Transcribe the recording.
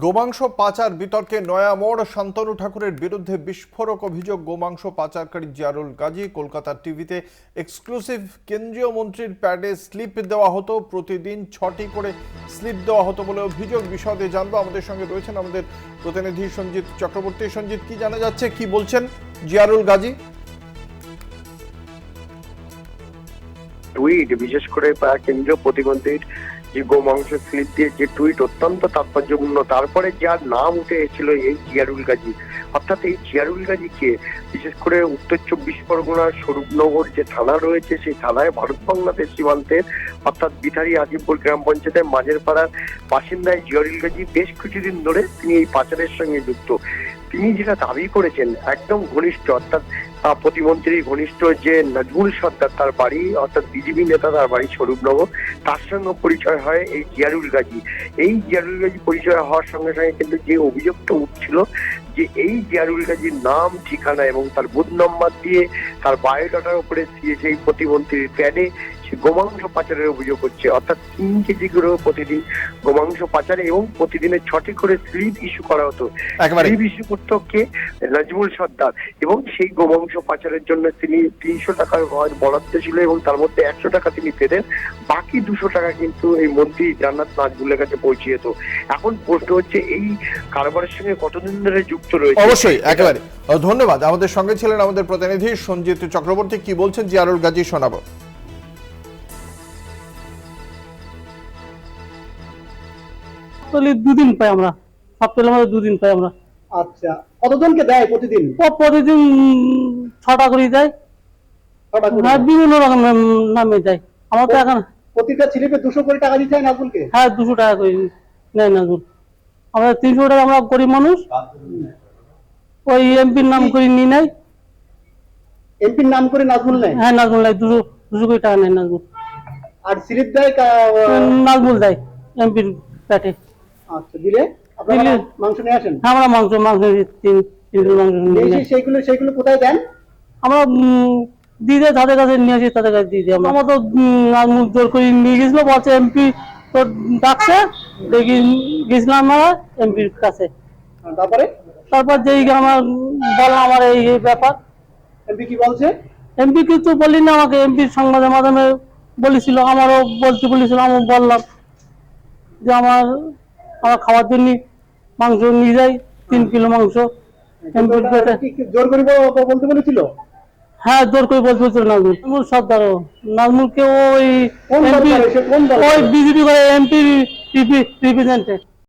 গোমাংস পাচার বিতর্কে নয়া মোড়। শান্তনু ঠাকুরের বিরুদ্ধে বিস্ফোরক অভিযোগ। গোমাংস পাচারকারী জিয়ারুল গাজী। কলকাতার টিভিতে এক্সক্লুসিভ। কেন্দ্রীয় মন্ত্রীর প্যাডে স্লিপ দেওয়া হতো, প্রতিদিন 6টি করে স্লিপ দেওয়া হতো বলে অভিযোগ। বিশদে জানবো, আমাদের সঙ্গে রয়েছেন আমাদের প্রতিনিধি সঞ্জিত চক্রবর্তী। সঞ্জিত, কি জানা যাচ্ছে, কি বলছেন জিয়ারুল গাজী? টুইট, বিশেষ করে কেন্দ্রীয় প্রতিমন্ত্রীর যে গোমাংস স্লিপ দিয়ে যে টুইট অত্যন্ত তাৎপর্যপূর্ণ। তারপরে যার নাম উঠে এসেছিল এই জিয়ারুল গাজী, অর্থাৎ এই জিয়ারুল গাজীকে বিশেষ করে উত্তর 24 পরগনার স্বরূপনগর যে থানা রয়েছে, সেই থানায় ভারত বাংলাদেশ সীমান্তের অর্থাৎ বিথারি আজিমপুর গ্রাম পঞ্চায়েতের মাঝের পাড়ার বাসিন্দায় জিয়ারুল গাজী বেশ কিছুদিন ধরে তিনি এই পাচারের সঙ্গে যুক্ত। তিনি যেটা দাবি করেছেন, একদম ঘনিষ্ঠ অর্থাৎ প্রতিমন্ত্রী ঘনিষ্ঠ যে নাজমুল সর্দার, তার বাড়ি অর্থাৎ বিজেপি নেতা, তার বাড়ি স্বরূপনগর, তার সঙ্গে পরিচয় হয় এই জিয়ারুল গাজী। এই জিয়ারুল গাজী পরিচয় হওয়ার সঙ্গে সঙ্গে কিন্তু যে অভিযোগটা উঠছিল যে এই জিয়ারুল গাজীর নাম, ঠিকানা এবং তার বুথ নম্বর দিয়ে তার বায়োডাটার উপরে সেই প্রতিমন্ত্রীর প্যাডে সে গোমাংস পাচারের অভিযোগ হচ্ছে। অর্থাৎ 3 কেজি করে প্রতিদিন গোমাংস পাচারে এবং প্রতিদিনের 6টি করে স্লিপ ইস্যু করা হতো। স্লিপ ইস্যু করত কে? নাজমুল সর্দার। এবং সেই গোমাংস পাচারের জন্য তিনি 300 টাকার বরাদ্দ ছিল এবং তার মধ্যে 100 টাকা তিনি পেতেন, বাকি 200 টাকা কিন্তু এই মন্ত্রী জান্নাত নাজমুলের কাছে পৌঁছে যেত। এখন প্রশ্ন হচ্ছে, এই কারবারের সঙ্গে কতদিন ধরে যুক্ত রয়েছে? অবশ্যই, একেবারে ধন্যবাদ। আমাদের সঙ্গে ছিলেন আমাদের প্রতিনিধি সঞ্জিত চক্রবর্তী। কি বলছেন জিয়ারুল গাজী শোনাবো। দুদিন পাই আমরা, সপ্তাহের মধ্যে 2 দিন পাই আমরা। আচ্ছা, কতজনকে দেয় প্রতিদিন? প্রতিদিন 6টা করে দেয়, বিভিন্ন রকম নামে দেয়। আমার তো এখন প্রতিটা ছেলেকে 200 করে টাকা দিতে হয় নাজমুলকে? হ্যাঁ, 200 টাকা করে নেয় নাজমুল। আমরা 300 টাকা, আমরা গরিব মানুষ, ওই এমপির নাম করে নিয়ে নেয়। এমপির নাম করে নাজমুল নেয়? হ্যাঁ, নাজমুল নেয়, 200 করে টাকা নেয় নাজমুল। আর স্লিপ দেয় নাজমুল দেয় এমপির প্যাটে। আচ্ছা, দিলে আপনারা মাংস নিয়ে আসেন? হ্যাঁ, আমরা মাংস 3 কিলো মাংস নিয়ে যাই। সেইগুলো কোথায় দেন? আমরা দিয়ে দেয়, তাদের কাছে নিয়ে আসি, তাদের কাছে দিয়ে দিই। আমরা তো নাজমুল জোর করে নিয়ে গেছিল, বলছে এমপি তো ডাকছে, দেখি গেছিলাম আমরা এমপির কাছে। তারপর যেই আমার বললাম আমার এই ব্যাপার। এমপি কি বলছে? এমপি কিছু বলি না আমাকে, এমপির সংবাদের মাধ্যমে বলেছিল, আমারও বলতে বলেছিল। আমি বললাম যে আমার খাওয়ার জন্য মাংস নিয়ে যাই, 3 কিলো মাংস এমপির পেটে। জোর করে বলতে বলেছিল? হ্যাঁ, জোর করে বলতে বলছিল নাজমুল সর্দার। নাজমুলকে ওই বিজেপি করে এমপি রিপ্রেজেন্টেটিভ।